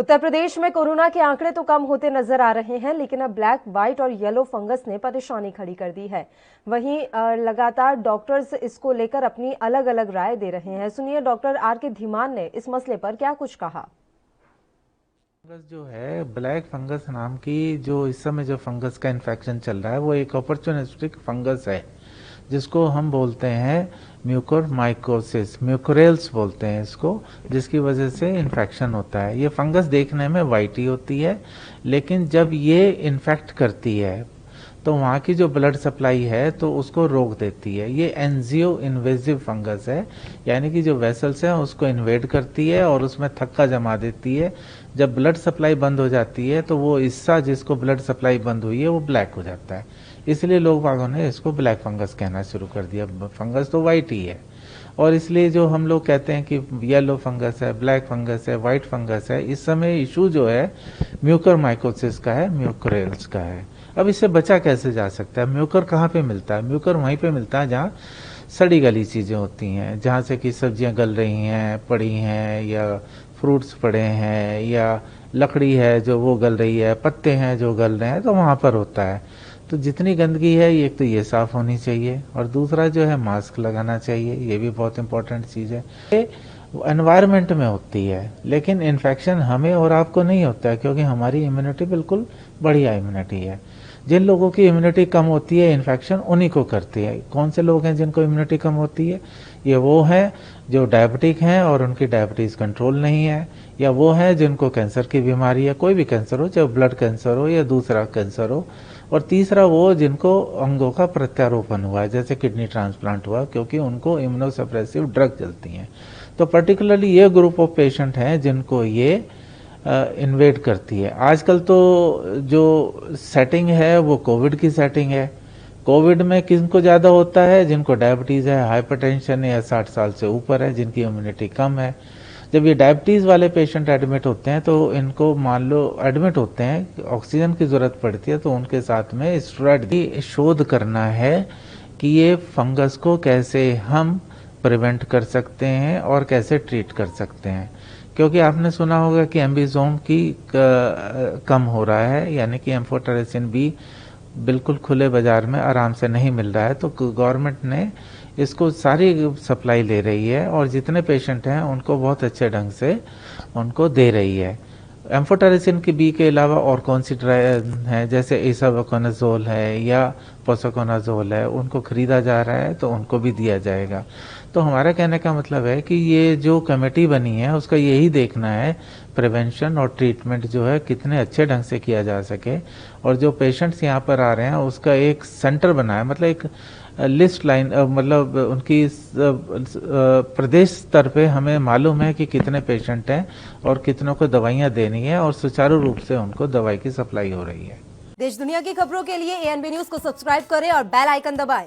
उत्तर प्रदेश में कोरोना के आंकड़े तो कम होते नजर आ रहे हैं, लेकिन अब ब्लैक, व्हाइट और येलो फंगस ने परेशानी खड़ी कर दी है। वहीं लगातार डॉक्टर्स इसको लेकर अपनी अलग अलग राय दे रहे हैं। सुनिए डॉक्टर आर.के. धीमान ने इस मसले पर क्या कुछ कहा। फंगस जो है, ब्लैक फंगस नाम की जो इस समय जो फंगस का इन्फेक्शन चल रहा है वो एक अपॉर्चुनिस्टिक फंगस है, जिसको हम बोलते हैं म्यूकोरमाइकोसिस, म्यूकोरेल्स बोलते हैं इसको, जिसकी वजह से इन्फेक्शन होता है। ये फंगस देखने में वाइट ही होती है, लेकिन जब ये इन्फेक्ट करती है तो वहाँ की जो ब्लड सप्लाई है तो उसको रोक देती है। ये एंजियो इन्वेजिव फंगस है, यानी कि जो वेसल्स हैं उसको इन्वेड करती है और उसमें थक्का जमा देती है। जब ब्लड सप्लाई बंद हो जाती है तो वो हिस्सा जिसको ब्लड सप्लाई बंद हुई है वो ब्लैक हो जाता है। इसलिए लोग बागों ने इसको ब्लैक फंगस कहना शुरू कर दिया। फंगस तो वाइट ही है, और इसलिए जो हम लोग कहते हैं कि येलो फंगस है, ब्लैक फंगस है, व्हाइट फंगस है, इस समय इशू जो है म्यूकोरमाइकोसिस का है, म्यूकोरेल्स का है। अब इससे बचा कैसे जा सकता है? म्यूकर कहाँ पे मिलता है? म्यूकर वहीं पे मिलता है जहाँ सड़ी गली चीज़ें होती हैं, जहाँ से कि सब्जियां गल रही हैं, पड़ी हैं, या फ्रूट्स पड़े हैं, या लकड़ी है जो वो गल रही है, पत्ते हैं जो गल रहे हैं, तो वहाँ पर होता है। तो जितनी गंदगी है एक तो ये साफ़ होनी चाहिए, और दूसरा जो है मास्क लगाना चाहिए, ये भी बहुत इंपॉर्टेंट चीज़ है। ये एनवायरनमेंट में होती है, लेकिन इन्फेक्शन हमें और आपको नहीं होता है, क्योंकि हमारी इम्यूनिटी बिल्कुल बढ़िया इम्यूनिटी है। जिन लोगों की इम्यूनिटी कम होती है इन्फेक्शन उन्हीं को करती है। कौन से लोग हैं जिनको इम्यूनिटी कम होती है? ये वो हैं जो डायबिटिक हैं और उनकी डायबिटीज़ कंट्रोल नहीं है, या वो हैं जिनको कैंसर की बीमारी है, कोई भी कैंसर हो, चाहे ब्लड कैंसर हो या दूसरा कैंसर हो, और तीसरा वो जिनको अंगों का प्रत्यारोपण हुआ है, जैसे किडनी ट्रांसप्लांट हुआ, क्योंकि उनको इम्यूनोसप्रेसिव ड्रग चलती हैं। तो पर्टिकुलरली ये ग्रुप ऑफ पेशेंट हैं जिनको ये इन्वेड करती है। आजकल तो जो सेटिंग है वो कोविड की सेटिंग है। कोविड में किनको ज़्यादा होता है? जिनको डायबिटीज़ है, हाइपरटेंशन है, या 60 साल से ऊपर है, जिनकी इम्यूनिटी कम है। जब ये डायबिटीज़ वाले पेशेंट एडमिट होते हैं तो इनको मान लो एडमिट होते हैं, ऑक्सीजन की ज़रूरत पड़ती है, तो उनके साथ में स्टेरॉइड की शोध करना है कि ये फंगस को कैसे हम प्रिवेंट कर सकते हैं और कैसे ट्रीट कर सकते हैं। क्योंकि आपने सुना होगा कि एम्बिजोम की कम हो रहा है, यानी कि एम्फोटेरेसिन बी बिल्कुल खुले बाजार में आराम से नहीं मिल रहा है, तो गवर्नमेंट ने इसको सारी सप्लाई ले रही है और जितने पेशेंट हैं उनको बहुत अच्छे ढंग से उनको दे रही है। एम्फोटेरेसिन की बी के अलावा और कौन सी है, जैसे इसाबुकोनाजोल है या पोसाकोनाजोल है, उनको खरीदा जा रहा है, तो उनको भी दिया जाएगा। तो हमारा कहने का मतलब है कि ये जो कमेटी बनी है उसका यही देखना है प्रिवेंशन और ट्रीटमेंट जो है कितने अच्छे ढंग से किया जा सके, और जो पेशेंट्स यहाँ पर आ रहे हैं उसका एक सेंटर बना है, मतलब एक लिस्ट लाइन, मतलब उनकी प्रदेश स्तर पे हमें मालूम है कि कितने पेशेंट हैं और कितनों को दवाइयाँ देनी है, और सुचारू रूप से उनको दवाई की सप्लाई हो रही है। देश दुनिया की खबरों के लिए ANB न्यूज को सब्सक्राइब करें और बेल आइकन दबाएं।